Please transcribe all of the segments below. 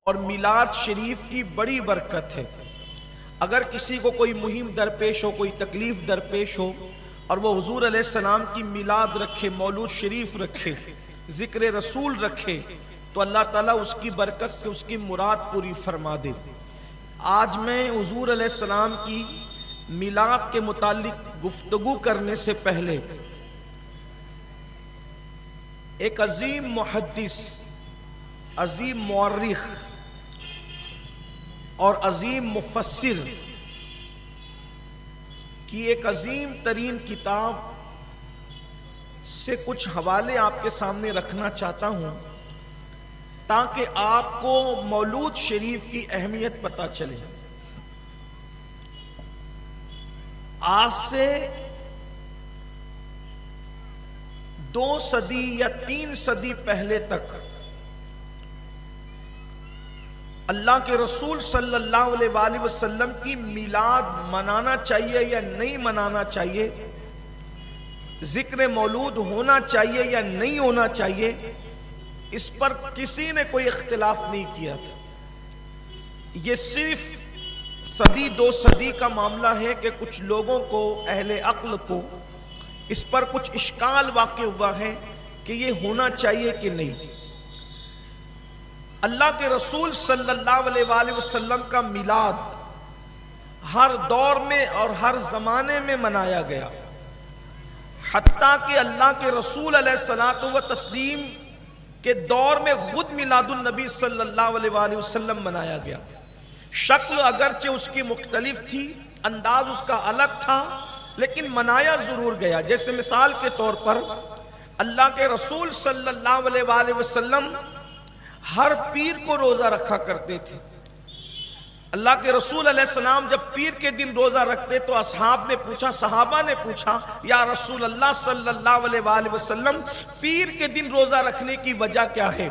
اور میلاد شریف کی بڑی برکت ہے۔ اگر کسی کو کوئی مہم درپیش ہو، کوئی تکلیف درپیش ہو اور وہ حضور علیہ السلام کی میلاد رکھے، مولود شریف رکھے، ذکر رسول رکھے، تو اللہ تعالیٰ اس کی برکت سے اس کی مراد پوری فرما دے۔ آج میں حضور علیہ السلام کی میلاد کے متعلق گفتگو کرنے سے پہلے ایک عظیم محدث، عظیم مورخ اور عظیم مفسر کی ایک عظیم ترین کتاب سے کچھ حوالے آپ کے سامنے رکھنا چاہتا ہوں تاکہ آپ کو مولود شریف کی اہمیت پتہ چلے۔ آج سے 2 صدی یا 3 صدی پہلے تک اللہ کے رسول صلی اللہ علیہ وآلہ وسلم کی میلاد منانا چاہیے یا نہیں منانا چاہیے، ذکر مولود ہونا چاہیے یا نہیں ہونا چاہیے، اس پر کسی نے کوئی اختلاف نہیں کیا تھا۔ یہ صرف 1-2 صدی کا معاملہ ہے کہ کچھ لوگوں کو، اہل عقل کو اس پر کچھ اشکال واقع ہوا ہے کہ یہ ہونا چاہیے کہ نہیں۔ اللہ کے رسول صلی اللہ علیہ وآلہ وسلم کا میلاد ہر دور میں اور ہر زمانے میں منایا گیا، حتیٰ کہ اللہ کے رسول علیہ الصلوۃ والتسلیم کے دور میں خود میلاد النبی صلی اللہ علیہ وآلہ وسلم منایا گیا۔ شکل اگرچہ اس کی مختلف تھی، انداز اس کا الگ تھا، لیکن منایا ضرور گیا۔ جیسے مثال کے طور پر اللہ کے رسول صلی اللہ علیہ وآلہ وسلم ہر پیر کو روزہ رکھا کرتے تھے۔ اللہ کے رسول علیہ السلام جب پیر کے دن روزہ رکھتے تو اصحاب نے پوچھا، صحابہ نے پوچھا، یا رسول اللہ صلی اللہ علیہ وآلہ وسلم پیر کے دن روزہ رکھنے کی وجہ کیا ہے؟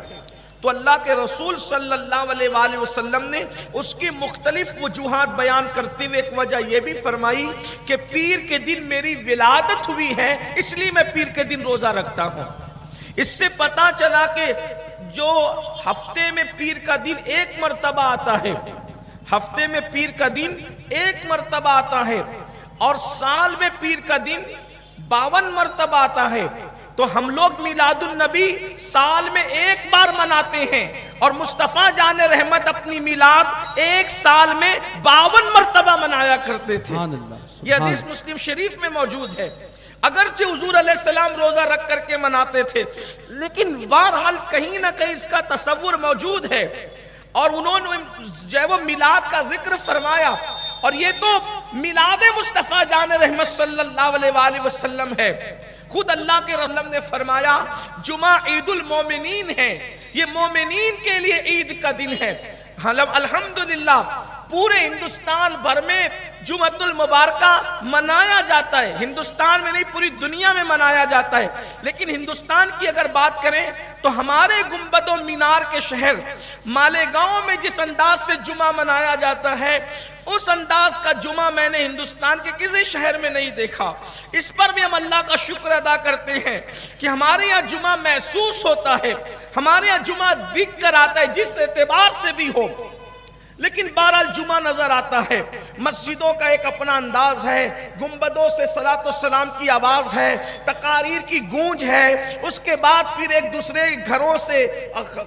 تو اللہ کے رسول صلی اللہ علیہ وآلہ وسلم نے اس کی مختلف وجوہات بیان کرتے ہوئے ایک وجہ یہ بھی فرمائی کہ پیر کے دن میری ولادت ہوئی ہے، اس لیے میں پیر کے دن روزہ رکھتا ہوں۔ اس سے پتا چلا کہ جو ہفتے میں پیر کا دن ایک مرتبہ آتا ہے، ہفتے میں پیر کا دن ایک مرتبہ آتا ہے، اور سال میں پیر کا دن 52 مرتبہ آتا ہے، تو ہم لوگ میلاد النبی سال میں ایک بار مناتے ہیں، اور مصطفیٰ جان رحمت اپنی میلاد ایک سال میں 52 مرتبہ منایا کرتے تھے۔ یہ حدیث مسلم شریف میں موجود ہے۔ اگرچہ حضور علیہ السلام روزہ رکھ کر کے مناتے تھے، لیکن بہرحال کہیں نہ کہیں اس کا تصور موجود ہے، اور انہوں نے جو ہے وہ میلاد کا ذکر فرمایا، اور یہ تو میلاد مصطفیٰ جان رحمت صلی اللہ علیہ وآلہ وسلم ہے۔ خود اللہ کے رسول نے فرمایا جمعہ عید المومنین ہے، یہ مومنین کے لیے عید کا دن ہے۔ الحمدللہ پورے ہندوستان بھر میں جمعۃ المبارکہ منایا جاتا ہے، ہندوستان میں نہیں پوری دنیا میں منایا جاتا ہے، لیکن ہندوستان کی اگر بات کریں تو ہمارے گنبد و مینار کے شہر مالیگاؤں میں جس انداز سے جمعہ منایا جاتا ہے، اس انداز کا جمعہ میں نے ہندوستان کے کسی شہر میں نہیں دیکھا۔ اس پر بھی ہم اللہ کا شکر ادا کرتے ہیں کہ ہمارے یہاں جمعہ محسوس ہوتا ہے، ہمارے یہاں جمعہ دکھ کر آتا ہے، جس اعتبار سے بھی ہو، لیکن بہرحال جمعہ نظر آتا ہے۔ مسجدوں کا ایک اپنا انداز ہے، گنبدوں سے صلاۃ والسلام کی آواز ہے، تقاریر کی گونج ہے، اس کے بعد پھر ایک دوسرے گھروں سے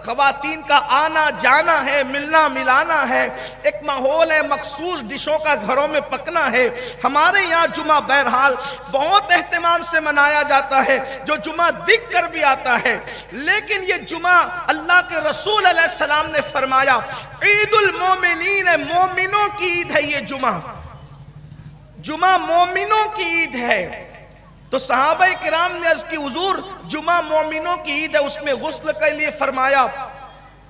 خواتین کا آنا جانا ہے، ملنا ملانا ہے، ایک ماحول ہے، مخصوص ڈشوں کا گھروں میں پکنا ہے۔ ہمارے یہاں جمعہ بہرحال بہت اہتمام سے منایا جاتا ہے، جو جمعہ دیکھ کر بھی آتا ہے، لیکن یہ جمعہ اللہ کے رسول علیہ السلام نے فرمایا عید المومنین، مومنوں کی عید ہے یہ جمعہ، جمعہ مومنوں کی عید ہے۔ تو صحابہ کرام نے عرض کی حضور جمعہ مومنوں کی عید ہے، اس میں غسل کے لیے فرمایا،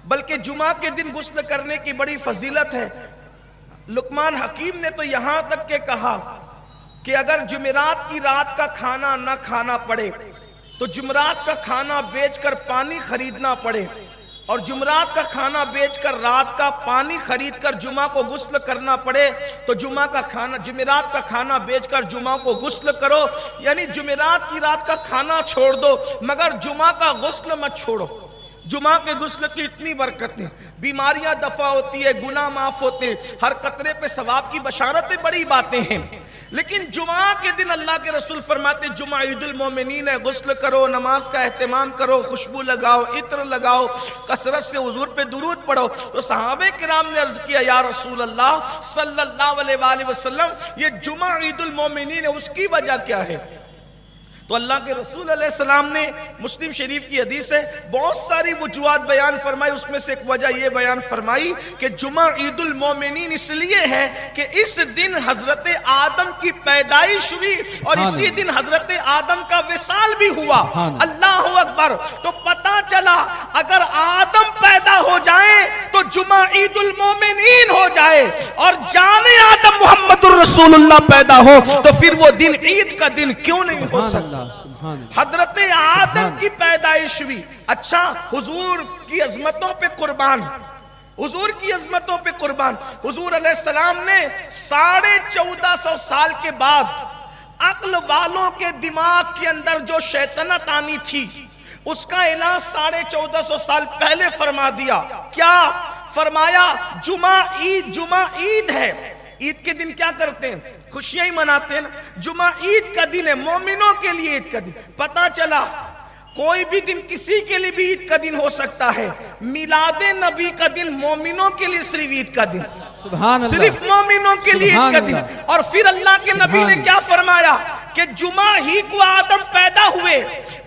بلکہ جمعہ کے دن غسل کرنے کی بڑی فضیلت ہے۔ لقمان حکیم نے تو یہاں تک کہ کہا کہ اگر جمعرات کی رات کا کھانا نہ کھانا پڑے تو جمعرات کا کھانا بیچ کر پانی خریدنا پڑے، اور جمعرات کا کھانا بیچ کر رات کا پانی خرید کر جمعہ کو غسل کرنا پڑے تو جمعرات کا کھانا بیچ کر جمعہ کو غسل کرو، یعنی جمعرات کی رات کا کھانا چھوڑ دو مگر جمعہ کا غسل مت چھوڑو۔ جمعہ کے غسل کی اتنی برکتیں، بیماریاں دفع ہوتی ہے، گناہ معاف ہوتے ہیں، ہر قطرے پہ ثواب کی بشارتیں، بڑی باتیں ہیں۔ لیکن جمعہ کے دن اللہ کے رسول فرماتے جمعہ عید المومنین ہے، غسل کرو، نماز کا اہتمام کرو، خوشبو لگاؤ، عطر لگاؤ، کثرت سے حضور پہ درود پڑھو۔ تو صحابہ کرام نے عرض کیا یا رسول اللہ صلی اللہ علیہ وآلہ وسلم، یہ جمعہ عید المومنین ہے، اس کی وجہ کیا ہے؟ تو اللہ کے رسول علیہ السلام نے مسلم شریف کی حدیث ہے بہت ساری وجوہات بیان فرمائی، اس میں سے ایک وجہ یہ بیان فرمائی کہ جمعہ عید المومنین اس لیے ہے کہ اس دن حضرت آدم کی پیدائش ہوئی اور اسی دن حضرت آدم کا وصال بھی ہوا۔ اللہ اکبر۔ تو پتہ چلا اگر آدم پیدا ہو جائے تو جمعہ عید المومنین ہو جائے، اور جانے آدم محمد الرسول اللہ پیدا ہو تو پھر وہ دن عید کا دن کیوں نہیں ہو سکتا؟ حضرت آدم کی پیدائش ہوئی۔ اچھا، حضور کی عظمتوں پہ قربان، حضور کی عظمتوں پہ قربان، حضور علیہ السلام نے 1450 سال کے بعد عقل والوں کے دماغ کے اندر جو شیطنت آنی تھی اس کا علاج 1450 سال پہلے فرما دیا۔ کیا فرمایا؟ جمعہ عید ہے۔ عید کے دن کیا کرتے ہیں؟ خوشیاں ہی مناتے ہیں نا۔ جمعہ عید کا دن ہے، مومنوں کے لیے عید کا دن۔ پتہ چلا کوئی بھی دن کسی کے لیے بھی عید کا دن ہو سکتا ہے، میلاد نبی کا دن مومنوں کے لیے صرف عید کا دن، صرف مومنوں کے لیے عید کا دن۔ اور پھر اللہ کے نبی نے کیا فرمایا کہ جمعہ ہی کو آدم پیدا ہوئے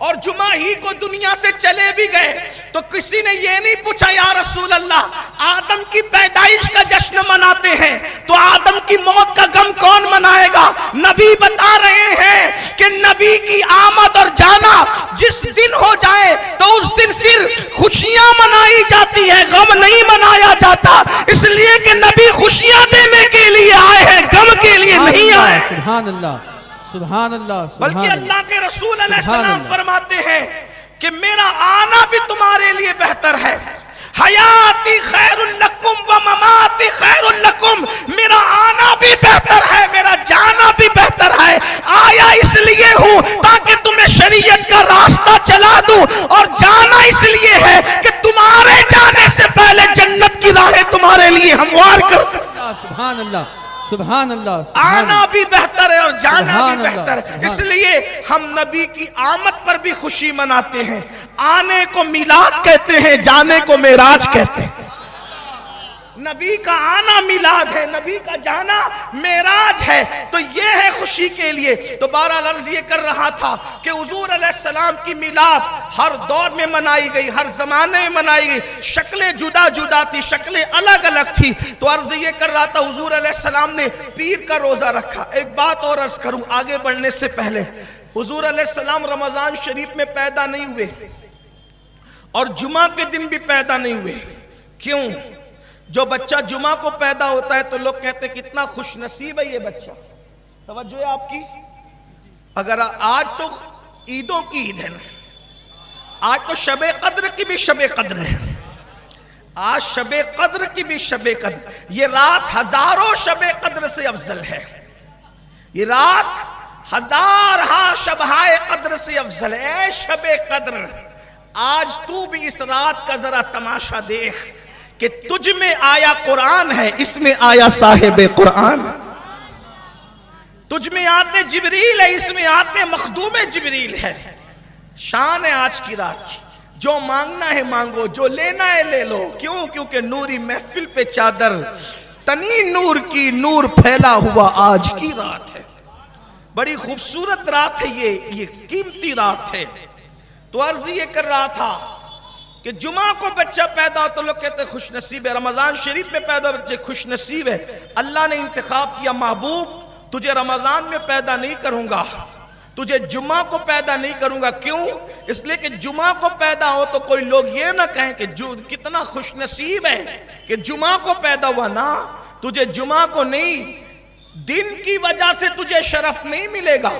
اور جمعہ ہی کو دنیا سے چلے بھی گئے، تو کسی نے یہ نہیں پوچھا یا رسول اللہ آدم کی پیدائش کا جشن مناتے ہیں تو آدم کی موت کا غم کون منائے گا؟ نبی بتا رہے ہیں کہ نبی کی آمد اور جانا جس دن ہو جائے تو اس دن پھر خوشیاں منائی جاتی ہے، غم نہیں منایا جاتا، اس لیے کہ نبی خوشیاں دینے کے لیے آئے ہیں، غم کے لیے نہیں آئے۔ سبحان اللہ، سبحان اللہ۔ بلکہ اللہ کے رسول علیہ السلام فرماتے ہیں کہ میرا آنا بھی تمہارے لیے بہتر ہے، حیاتی خیر لکم و مماتی خیر لکم، میرا آنا بھی بہتر ہے، میرا جانا بھی بہتر ہے۔ آیا اس لیے ہوں تاکہ تمہیں شریعت کا راستہ چلا دوں، اور جانا اس لیے ہے کہ تمہارے جانے سے پہلے جنت کی راہیں تمہارے لیے ہموار کر دوں۔ سبحان اللہ، سبحان اللہ۔ آنا بھی بہتر ہے اور جانا بھی بہتر ہے، اس لیے ہم نبی کی آمد پر بھی خوشی مناتے ہیں۔ آنے کو میلاد کہتے ہیں، جانے کو معراج کہتے ہیں۔ نبی کا آنا میلاد ہے، نبی کا جانا معراج ہے، تو یہ ہے خوشی کے لیے۔ تو بہرحال عرض یہ کر رہا تھا کہ حضور علیہ السلام کی میلاد ہر دور میں منائی گئی، ہر زمانے میں منائی گئی، شکلیں جدا جدا تھی، شکلیں الگ الگ تھی۔ تو عرض یہ کر رہا تھا حضور علیہ السلام نے پیر کا روزہ رکھا۔ ایک بات اور عرض کروں آگے بڑھنے سے پہلے، حضور علیہ السلام رمضان شریف میں پیدا نہیں ہوئے اور جمعہ کے دن بھی پیدا نہیں ہوئے۔ کیوں؟ جو بچہ جمعہ کو پیدا ہوتا ہے تو لوگ کہتے ہیں کتنا خوش نصیب ہے یہ بچہ۔ توجہ ہے آپ کی؟ اگر آج تو عیدوں کی عید ہے نا، آج تو شب قدر کی بھی شب قدر ہے، آج شب قدر کی بھی شب قدر، یہ رات ہزاروں شب قدر سے افضل ہے، یہ رات ہزارہا شبہائے قدر سے افضل ہے۔ اے شب قدر، آج تو بھی اس رات کا ذرا تماشا دیکھ کہ تجھ میں آیا قرآن ہے، اس میں آیا صاحب قرآن، تجھ میں آتے جبریل ہے، اس میں آتے مخدوم جبریل ہے۔ شان ہے آج کی رات کی، جو مانگنا ہے مانگو، جو لینا ہے لے لو۔ کیوں؟ کیونکہ نوری محفل پہ چادر تنی نور کی، نور پھیلا ہوا آج کی رات ہے۔ بڑی خوبصورت رات ہے یہ قیمتی رات ہے۔ تو عرض یہ کر رہا تھا کہ جمعہ کو بچہ پیدا ہو تو لوگ کہتے ہیں خوش نصیب ہے، رمضان شریف میں پیدا ہو بچے خوش نصیب ہے۔ اللہ نے انتخاب کیا، محبوب تجھے رمضان میں پیدا نہیں کروں گا، تجھے جمعہ کو پیدا نہیں کروں گا۔ کیوں؟ اس لیے کہ جمعہ کو پیدا ہو تو کوئی لوگ یہ نہ کہیں کہ کتنا خوش نصیب ہے کہ جمعہ کو پیدا ہوا۔ نا، تجھے جمعہ کو نہیں، دن کی وجہ سے تجھے شرف نہیں ملے گا،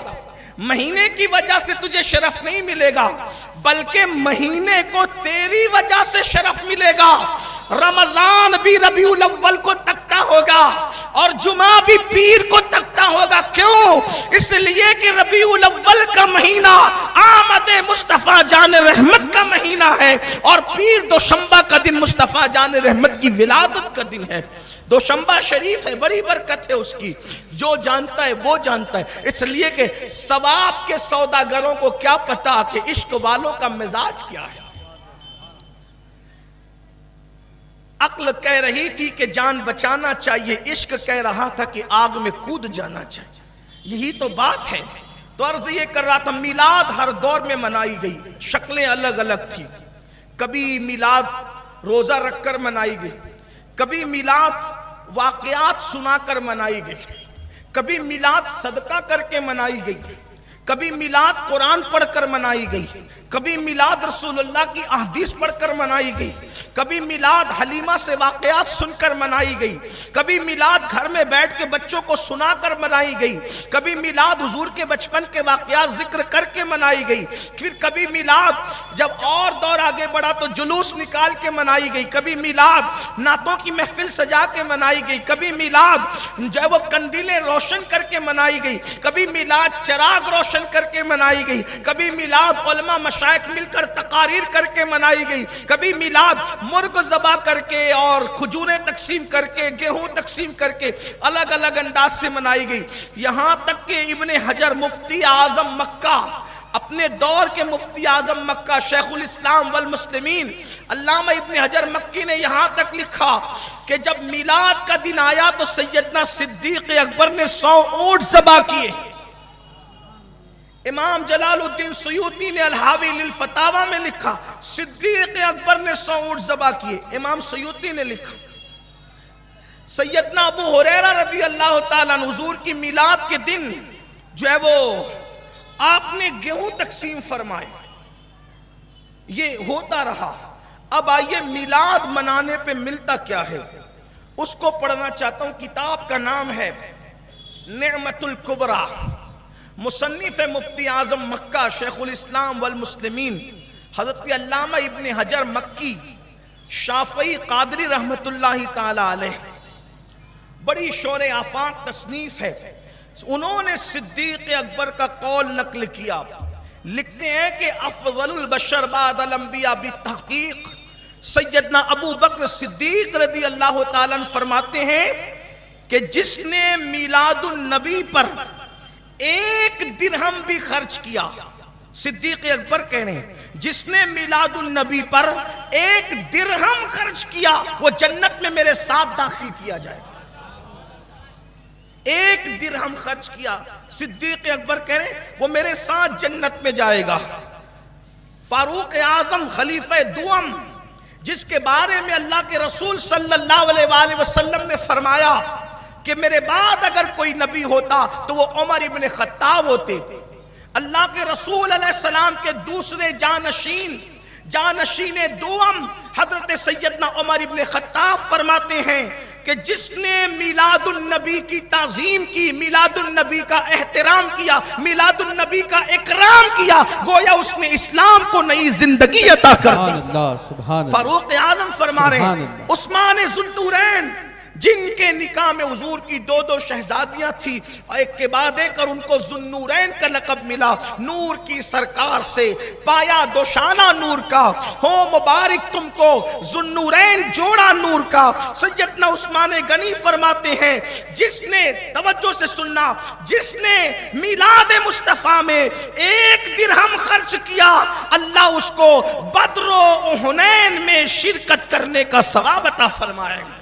مہینے کی وجہ سے تجھے شرف نہیں ملے گا، بلکہ مہینے کو تیری وجہ سے شرف ملے گا۔ رمضان بھی ربیع الاول کو تکتا ہوگا اور جمعہ بھی پیر کو تکتا ہوگا. کیوں؟ اس لیے کہ ربیع الاول کا مہینہ آمد مصطفیٰ جان رحمت کا مہینہ ہے، اور پیر دوشنبہ کا دن مصطفیٰ جان رحمت کی ولادت کا دن ہے. دوشنبہ شریف ہے، بڑی برکت ہے اس کی. جو جانتا ہے وہ جانتا ہے. اس لیے کہ ثواب کے سوداگروں کو کیا پتا کہ عشق والوں کا مزاج کیا ہے. عقل کہہ رہی تھی کہ جان بچانا چاہیے، عشق کہہ رہا تھا کہ آگ میں کود جانا چاہیے. یہی تو بات ہے. تو عرض یہ کر رہا تھا، میلاد ہر دور میں منائی گئی، شکلیں الگ الگ تھی. کبھی میلاد روزہ رکھ کر منائی گئی، کبھی میلاد واقعات سنا کر منائی گئی، کبھی میلاد صدقہ کر کے منائی گئی، کبھی میلاد قرآن پڑھ کر منائی گئی، کبھی میلاد رسول اللہ کی احادیث پڑھ کر منائی گئی، کبھی میلاد حلیمہ سے واقعات سن کر منائی گئی، کبھی میلاد گھر میں بیٹھ کے بچوں کو سنا کر منائی گئی، کبھی میلاد حضور کے بچپن کے واقعات ذکر کر کے منائی گئی. پھر کبھی میلاد جب اور دور آگے بڑھا تو جلوس نکال کے منائی گئی، کبھی میلاد نعتوں کی محفل سجا کے منائی گئی، کبھی میلاد جو ہے وہ قندیلیں روشن کر کے منائی گئی، کبھی میلاد چراغ روشن کر کے منائی گئی، کبھی میلاد علماء مشائخ مل کر تقاریر کر کے منائی گئی، کبھی میلاد مرغ ذبح کر کے اور کھجوریں تقسیم کر کے گیہوں تقسیم کر کے الگ الگ انداز سے منائی گئی. یہاں تک کہ ابن حجر مفتی اعظم مکہ، اپنے دور کے مفتی اعظم مکہ شیخ الاسلام والمسلمین علامہ ابن حجر مکی نے یہاں تک لکھا کہ جب میلاد کا دن آیا تو سیدنا صدیق اکبر نے 100 اونٹ ذبح کیے. امام جلال الدین سیوطی نے الحاوی للفتاوی میں لکھا صدیق اکبر نے 100 اونٹ ذبح کیے. امام سیوطی نے لکھا. سیدنا ابو ہریرہ رضی اللہ تعالیٰ عنہ حضور کی میلاد کے دن جو ہے وہ آپ نے گیہوں تقسیم فرمائے. یہ ہوتا رہا. اب آئیے میلاد منانے پہ ملتا کیا ہے اس کو پڑھنا چاہتا ہوں. کتاب کا نام ہے نعمت الکبریٰ، مصنف مفتی اعظم مکہ شیخ الاسلام والمسلمین حضرت علامہ ابن حجر مکی شافعی قادری رحمت اللہ تعالی علیہ. بڑی شور آفاق تصنیف ہے. انہوں نے صدیق اکبر کا قول نقل کیا. لکھتے ہیں کہ افضل البشر بعد الانبیاء بالتحقیق سیدنا ابو بکر صدیق رضی اللہ تعالیٰ عنہ فرماتے ہیں کہ جس نے میلاد النبی پر 1 درہم بھی خرچ کیا، صدیق اکبر کہہ رہے ہیں جس نے میلاد النبی پر 1 درہم خرچ کیا وہ جنت میں میرے ساتھ داخل کیا جائے. 1 درہم خرچ کیا، صدیق اکبر کہہ رہے ہیں وہ میرے ساتھ جنت میں جائے گا. فاروق اعظم خلیفہ دوم جس کے بارے میں اللہ کے رسول صلی اللہ علیہ وآلہ وسلم نے فرمایا کہ میرے بعد اگر کوئی نبی ہوتا تو وہ عمر ابن خطاب ہوتے. اللہ کے رسول علیہ السلام کے دوسرے جانشین دوم حضرت سیدنا عمر ابن خطاب فرماتے ہیں کہ جس نے میلاد النبی کی تعظیم کی، میلاد النبی کا احترام کیا، میلاد النبی کا اکرام کیا، گویا اس نے اسلام کو نئی زندگی عطا کر دی. فاروق اعظم فرما رہے ہیں عثمان ذوالنورین جن کے نکاح میں حضور کی 2 شہزادیاں تھی، ایک کے بعد ایک، اور ان کو ذوالنورین کا لقب ملا. نور کی سرکار سے پایا دوشانہ نور کا، ہو مبارک تم کو ذوالنورین جوڑا نور کا. سیدنا عثمان غنی فرماتے ہیں جس نے، توجہ سے سننا، جس نے میلاد مصطفیٰ میں 1 درہم خرچ کیا اللہ اس کو بدر و حنین میں شرکت کرنے کا ثواب عطا فرمائے گا.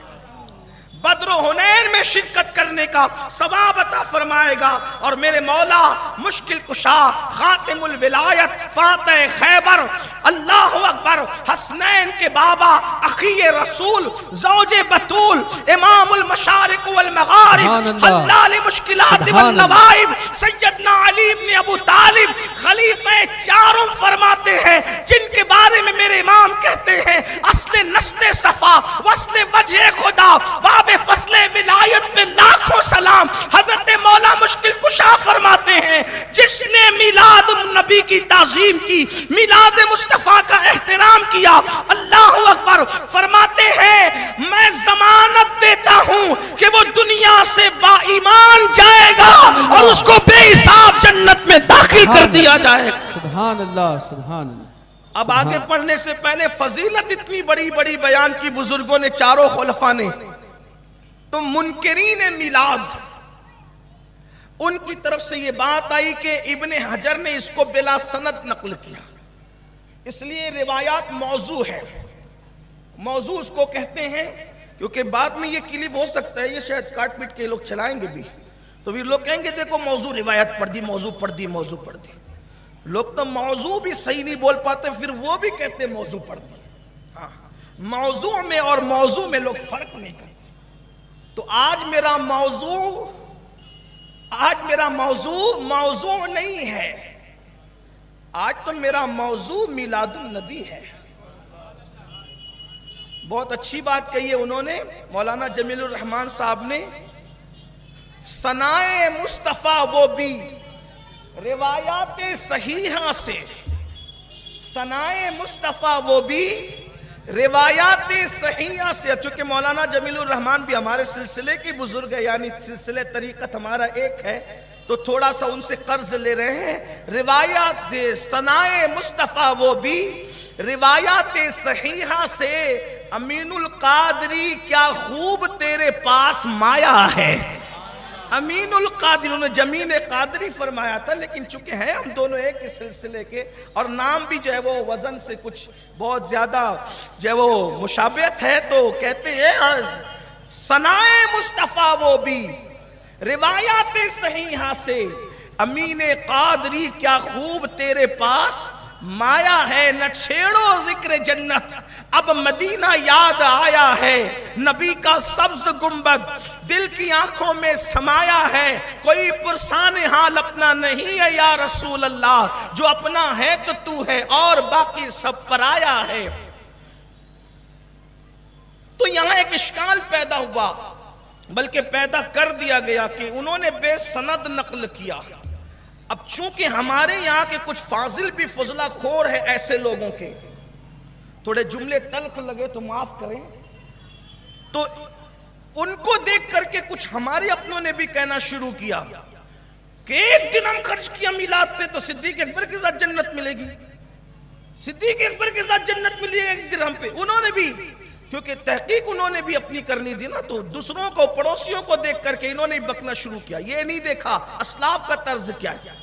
بدر و حنین میں شرکت کرنے کا ثواب عطا فرمائے گا. اور میرے مولا مشکل کشا خاتم الولایت فاتح خیبر اللہ اکبر حسنین کے بابا اخی رسول زوج بطول امام المشارق والمغارب حلال مشکلات والنوائب سیدنا علی بن ابو طالب خلیفہ 4 فرماتے ہیں جن کے بارے میں میرے امام کہتے ہیں اصل نسل صفا وصل وجہ خدا باب فصل ولایت پہ لاکھوں سلام. حضرت مولا مشکل کشا فرماتے ہیں جس نے میلاد النبی کی تعظیم کی، میلاد مصطفیٰ کا احترام کیا، اللہ اکبر، فرماتے ہیں میں ضمانت دیتا ہوں کہ وہ دنیا اس کو بے حساب جنت میں داخل کر دیا جائے گا۔ سبحان اللہ سبحان اللہ۔ اب آگے پڑھنے سے پہلے فضیلت اتنی بڑی بڑی بیان کی بزرگوں نے، چاروں خلفاء نے، تو منکرین میلاد ان کی طرف سے یہ بات آئی کہ ابن حجر نے اس کو بلا سند نقل کیا، اس لیے روایات موضوع ہے۔ موضوع اس کو کہتے ہیں کیونکہ بعد میں یہ کلپ ہو سکتا ہے، یہ شاید کاٹ پیٹ کے لوگ چلائیں گے بھی، تو پھر لوگ کہیں گے دیکھو موضوع روایت پڑھ دی، موضوع پڑھ دی، موضوع پڑھ دی۔ لوگ تو موضوع بھی صحیح نہیں بول پاتے، پھر وہ بھی کہتے موضوع پڑھ دی۔ ہاں، موضوع میں اور موضوع میں لوگ فرق نہیں کرتے۔ تو آج میرا موضوع موضوع نہیں ہے، آج تو میرا موضوع میلاد النبی ہے۔ بہت اچھی بات کہی ہے انہوں نے، مولانا جمیل الرحمان صاحب نے، ثنائے مصطفیٰ وہ بھی روایات صحیحہ سے، ثنائے مصطفیٰ وہ بھی روایات صحیحہ سے۔ چونکہ مولانا جمیل الرحمان بھی ہمارے سلسلے کی بزرگ ہے، یعنی سلسلے طریقت ہمارا ایک ہے، تو تھوڑا سا ان سے قرض لے رہے ہیں۔ روایات ثنائے مصطفیٰ وہ بھی روایات صحیحہ سے، امین القادری کیا خوب تیرے پاس مایا ہے۔ امین القادری، انہوں نے جمین قادری فرمایا تھا، لیکن چونکہ ہیں ہم دونوں ایک ہی سلسلے کے، اور نام بھی جو ہے وہ وزن سے کچھ بہت زیادہ جو ہے وہ مشابہت ہے، تو کہتے ہیں ثنائے مصطفیٰ وہ بھی روایات صحیحہ سے، امین قادری کیا خوب تیرے پاس مایا ہے۔ نہ چھیڑو ذکر جنت، اب مدینہ یاد آیا ہے، نبی کا سبز گنبد دل کی آنکھوں میں سمایا ہے، کوئی پرسان حال اپنا نہیں ہے یا رسول اللہ، جو اپنا ہے تو ہے اور باقی سب پرایا ہے۔ تو یہاں ایک اشکال پیدا ہوا، بلکہ پیدا کر دیا گیا کہ انہوں نے بے سند نقل کیا۔ اب چونکہ ہمارے یہاں کے کچھ فاضل بھی فضلہ خور ہے ایسے لوگوں کے، تھوڑے جملے تلخ لگے تو معاف کریں، تو ان کو دیکھ کر کے کچھ ہمارے اپنوں نے بھی کہنا شروع کیا کہ ایک دن ہم خرچ کیا میلاد پہ تو صدیق اکبر کے ساتھ جنت ملے گی، صدیق اکبر کے ساتھ جنت ملے گی ایک درہم پہ۔ انہوں نے بھی، کیونکہ تحقیق انہوں نے بھی اپنی کرنی تھی نا، تو دوسروں کو، پڑوسیوں کو دیکھ کر کے انہوں نے بکنا شروع کیا۔ یہ نہیں دیکھا اسلاف کا طرز کیا ہے۔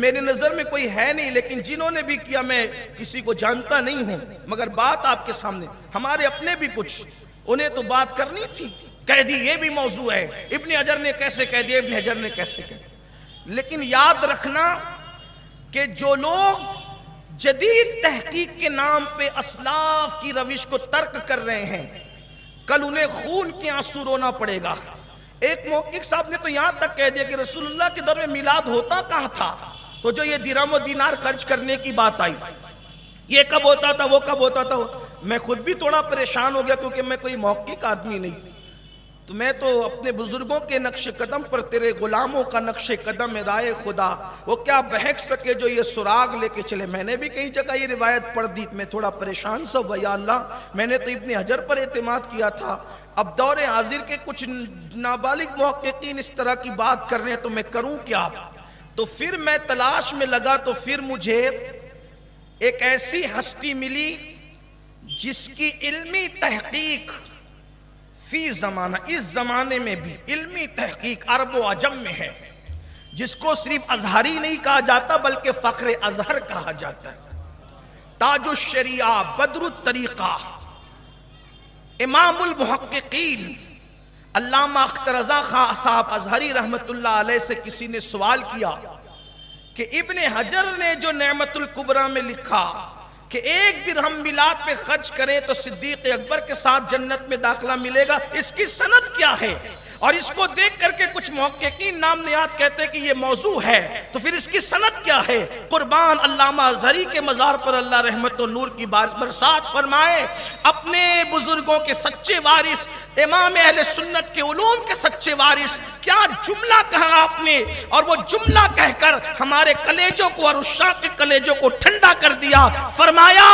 میری نظر میں کوئی ہے نہیں، لیکن جنہوں نے بھی کیا میں کسی کو جانتا نہیں ہوں، مگر بات آپ کے سامنے، ہمارے اپنے بھی کچھ، انہیں تو بات کرنی تھی، کہہ دی یہ بھی موضوع ہے، ابن حجر نے کیسے کہہ دیا، ابن حجر نے کیسے کہہ دیا۔ لیکن یاد رکھنا کہ جو لوگ جدید تحقیق کے نام پہ اسلاف کی روش کو ترک کر رہے ہیں، کل انہیں خون کے آنسو رونا پڑے گا۔ ایک محقق صاحب نے تو یہاں تک کہہ دیا کہ رسول اللہ کے دور میں میلاد ہوتا کہاں تھا، تو جو یہ درہم و دینار خرچ کرنے کی بات آئی، یہ کب ہوتا تھا، وہ کب ہوتا تھا۔ میں خود بھی تھوڑا پریشان ہو گیا، کیونکہ میں کوئی محقق آدمی نہیں، تو میں تو اپنے بزرگوں کے نقش قدم پر تیرے غلاموں کا نقش قدم رائے خدا، وہ کیا بہک سکے جو یہ سراغ لے کے چلے۔ میں نے بھی کئی جگہ یہ روایت پڑھ دی، میں تھوڑا پریشان سا ہوا، یا اللہ میں نے تو ابن حجر پر اعتماد کیا تھا، اب دور حاضر کے کچھ نابالغ محققین اس طرح کی بات کر رہے ہیں تو میں کروں کیا۔ تو پھر میں تلاش میں لگا، تو پھر مجھے ایک ایسی ہستی ملی جس کی علمی تحقیق فی زمانہ، اس زمانے میں بھی علمی تحقیق عرب و عجم میں ہے، جس کو صرف ازہری نہیں کہا جاتا بلکہ فخر ازہر کہا جاتا ہے۔ تاج الشریعہ، بدر الطریقہ، امام المحققین علامہ اختر رضا خان صاحب ازہری رحمت اللہ علیہ سے کسی نے سوال کیا کہ ابن حجر نے جو نعمت الکبریٰ میں لکھا کہ ایک درہم میلاد پہ خرچ کریں تو صدیق اکبر کے ساتھ جنت میں داخلہ ملے گا، اس کی سند کیا ہے؟ اور اس کو دیکھ کر کے کچھ محققین نام نہاد کہتے ہیں کہ یہ موضوع ہے، تو پھر اس کی سند کیا ہے؟ قربان علامہ ازہری کے مزار پر اللہ رحمت و نور کی برسات فرمائے، اپنے بزرگوں کے سچے وارث، امام اہل سنت کے علوم کے سچے وارث، کیا جملہ کہا آپ نے، اور وہ جملہ کہہ کر ہمارے کلیجوں کو اور عشاق کے کلیجوں کو ٹھنڈا کر دیا۔ فرمایا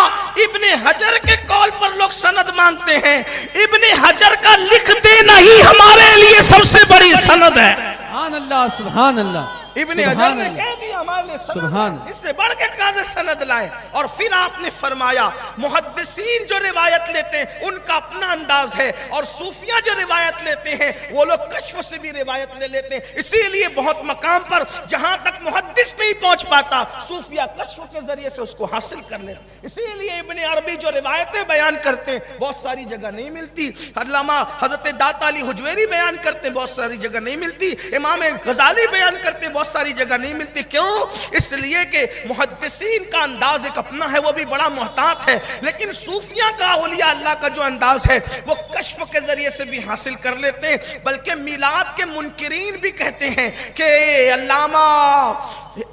ابن حجر کے قول پر لوگ سند مانگتے ہیں، ابن حجر کا لکھ دینا ہی ہمارے لیے سب سے بڑی سند ہے۔ سبحان اللہ سبحان اللہ ابن حجر نے کہہ دیا ہمارے لیے سبحان سند، اس سے بڑھ کے کہاں سے سند لائیں؟ اور پھر آپ نے فرمایا محدثین جو روایت لیتے ہیں ان کا اپنا انداز ہے، اور صوفیہ جو روایت لیتے ہیں وہ لوگ کشف سے بھی روایت لے لیتے ہیں، اسی لیے بہت مقام پر جہاں تک محدث نہیں پہنچ پاتا صوفیہ کشف کے ذریعے سے اس کو حاصل کر لیتے ہیں۔ اسی لیے ابن عربی جو روایتیں بیان کرتے ہیں بہت ساری جگہ نہیں ملتی، علامہ حضرت داتا علی حجویری بیان کرتے ہیں بہت ساری جگہ نہیں ملتی، امام غزالی بیان کرتے ہیں بہت ساری جگہ نہیں ملتی۔ کیوں؟ اس لیے کہ محدثین کا انداز ایک اپنا ہے، وہ بھی بڑا محتاط ہے، لیکن صوفیہ کا اولیاء اللہ کا جو انداز ہے وہ کشف کے ذریعے سے بھی حاصل کر لیتے ہیں۔ بلکہ میلاد کے منکرین بھی کہتے ہیں کہ علامہ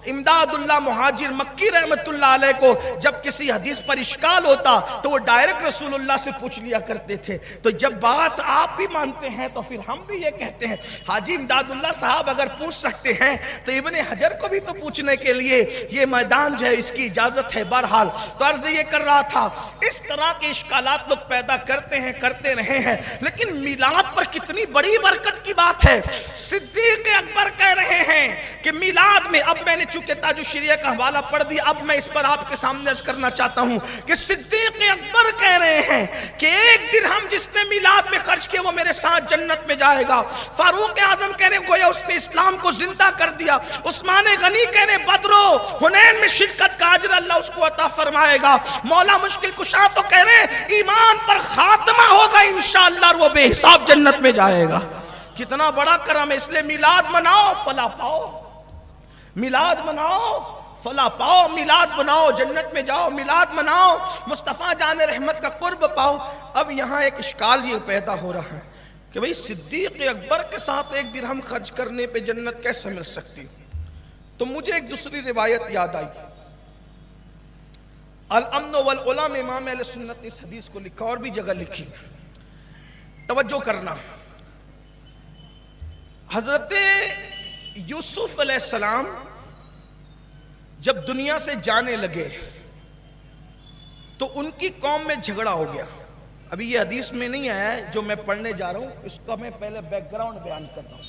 امداد اللہ مہاجر مکی رحمت اللہ علیہ کو جب کسی حدیث پر اشکال ہوتا تو وہ ڈائریکٹ رسول اللہ سے پوچھ لیا کرتے تھے۔ تو جب بات آپ بھی مانتے ہیں تو پھر ہم بھی یہ کہتے ہیں حاجی امداد اللہ صاحب اگر پوچھ سکتے ہیں تو ابن حجر کو بھی تو پوچھنے کے لیے یہ میدان جو ہے اس کی اجازت ہے۔ بہرحال تو عرض یہ کر رہا تھا اس طرح کے اشکالات لوگ پیدا کرتے ہیں، کرتے رہے ہیں، لیکن میلاد پر کتنی بڑی برکت کی بات ہے۔ صدیق اکبر کہہ رہے ہیں کہ میلاد میں، اب میں نے چونکہ تاج الشریعہ کا حوالہ پڑھ دیا، اب میں اس پر آپ کے سامنے عرض کرنا چاہتا ہوں کہ صدیق اکبر کہہ رہے ہیں کہ ایک درہم جس نے میلاد میں خرچ کیا وہ میرے ساتھ جنت میں جائے گا۔ فاروق اعظم کہہ رہے گویا اس نے اسلام کو زندہ کر دیا۔ عثمان غنی کہہ رہے بدر و حنین میں شرکت کا اجر اللہ اس کو عطا فرمائے گا۔ مولا مشکل کشا تو کہہ رہے ایمان پر خاتمہ ہوگا انشاءاللہ اور وہ بے حساب جنت میں جائے گا۔ کتنا بڑا کرم ہے، اس لیے میلاد مناؤ فلاح پاؤ، میلاد مناؤ فلاح پاؤ، میلاد مناؤ جنت میں جاؤ، میلاد مناؤ مصطفیٰ جان رحمت کا قرب پاؤ۔ اب یہاں ایک اشکال یہ پیدا ہو رہا ہے کہ بھئی صدیق اکبر کے ساتھ ایک درہم خرچ کرنے پہ جنت کیسے مل سکتی؟ تو مجھے ایک دوسری روایت یاد آئی، الامن والعلا میں امام اہل سنت نے اس حدیث کو لکھا اور بھی جگہ لکھی، توجہ کرنا۔ حضرت یوسف علیہ السلام جب دنیا سے جانے لگے تو ان کی قوم میں جھگڑا ہو گیا۔ ابھی یہ حدیث میں نہیں آیا ہے جو میں پڑھنے جا رہا ہوں، اس کا میں پہلے بیک گراؤنڈ بیان کرتا ہوں،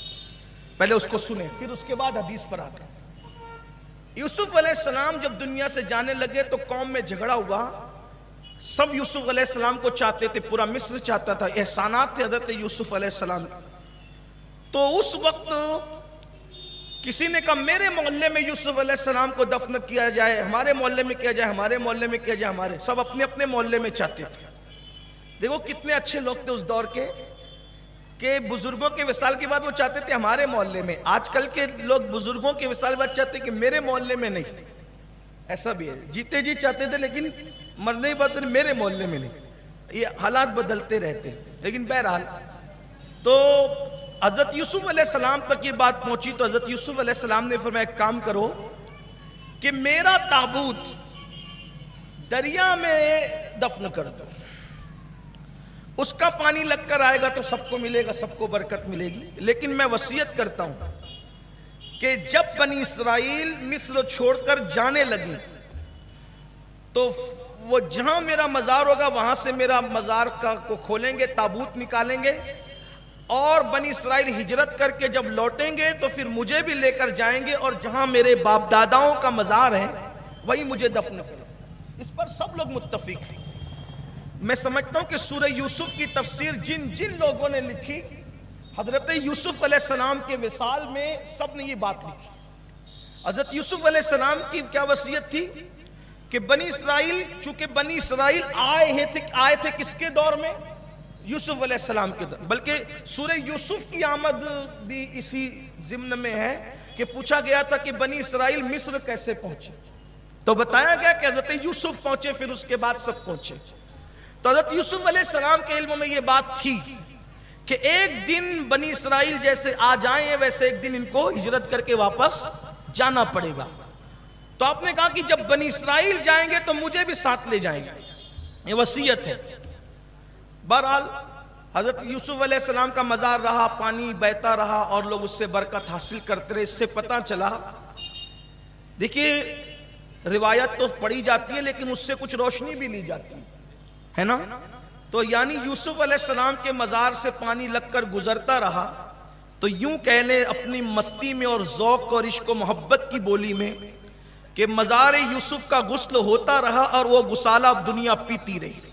پہلے اس کو سنیں پھر اس کے بعد حدیث پر آتا ہوں۔ یوسف علیہ السلام جب دنیا سے جانے لگے تو قوم میں جھگڑا ہوا، سب یوسف علیہ السلام کو چاہتے تھے، پورا مصر چاہتا تھا، احسانات تھے حضرت یوسف علیہ السلام۔ تو اس وقت کسی نے کہا میرے محلے میں یوسف علیہ السلام کو دفن کیا جائے، ہمارے محلے میں کیا جائے، ہمارے محلے میں کیا جائے، ہمارے سب اپنے اپنے محلے میں چاہتے تھے۔ دیکھو کتنے اچھے لوگ تھے اس دور کے کہ بزرگوں کے وصال کے بعد وہ چاہتے تھے ہمارے محلے میں۔ آج کل کے لوگ بزرگوں کے وصال کے بعد چاہتے کہ میرے محلے میں نہیں، ایسا بھی ہے، جیتے جی چاہتے تھے لیکن مرنے کے بعد میرے محلے میں نہیں۔ یہ حالات بدلتے رہتے، لیکن بہرحال تو حضرت یوسف علیہ السلام تک یہ بات پہنچی تو حضرت یوسف علیہ السلام نے فرمایا ایک کام کرو کہ میرا تابوت دریا میں دفن کر دو، اس کا پانی لگ کر آئے گا تو سب کو ملے گا، سب کو برکت ملے گی۔ لیکن میں وصیت کرتا ہوں کہ جب بنی اسرائیل مصر چھوڑ کر جانے لگی تو وہ جہاں میرا مزار ہوگا وہاں سے میرا مزار کو کھولیں گے، تابوت نکالیں گے، اور بنی اسرائیل ہجرت کر کے جب لوٹیں گے تو پھر مجھے بھی لے کر جائیں گے اور جہاں میرے باپ داداؤں کا مزار ہے وہی مجھے دفن کرو۔ اس پر سب لوگ متفق ہیں۔ میں سمجھتا ہوں کہ سورہ یوسف کی تفسیر جن لوگوں نے لکھی حضرت یوسف علیہ السلام کے وصال میں سب نے یہ بات لکھی۔ حضرت یوسف علیہ السلام کی کیا وصیت تھی کہ بنی اسرائیل، چونکہ بنی اسرائیل آئے تھے کس کے دور میں؟ یوسف علیہ السلام کے دور، بلکہ سورہ یوسف کی آمد بھی اسی ضمن میں ہے کہ پوچھا گیا تھا کہ بنی اسرائیل مصر کیسے پہنچے، تو بتایا گیا کہ حضرت یوسف پہنچے، پھر اس کے بعد سب پہنچے۔ تو حضرت یوسف علیہ السلام کے علم میں یہ بات تھی کہ ایک دن بنی اسرائیل جیسے آ جائیں ویسے ایک دن ان کو ہجرت کر کے واپس جانا پڑے گا۔ تو آپ نے کہا کہ جب بنی اسرائیل جائیں گے تو مجھے بھی ساتھ لے جائیں گے، یہ وصیت ہے۔ بہرحال حضرت یوسف علیہ السلام کا مزار رہا، پانی بہتا رہا اور لوگ اس سے برکت حاصل کرتے رہے۔ اس سے پتہ چلا، دیکھیے روایت تو پڑھی جاتی ہے لیکن اس سے کچھ روشنی بھی لی جاتی ہے نا۔ تو یعنی یوسف علیہ السلام کے مزار سے پانی لگ کر گزرتا رہا تو یوں کہہ لیں اپنی مستی میں اور ذوق اور عشق و محبت کی بولی میں کہ مزار یوسف کا غسل ہوتا رہا اور وہ گسالہ اب دنیا پیتی رہی۔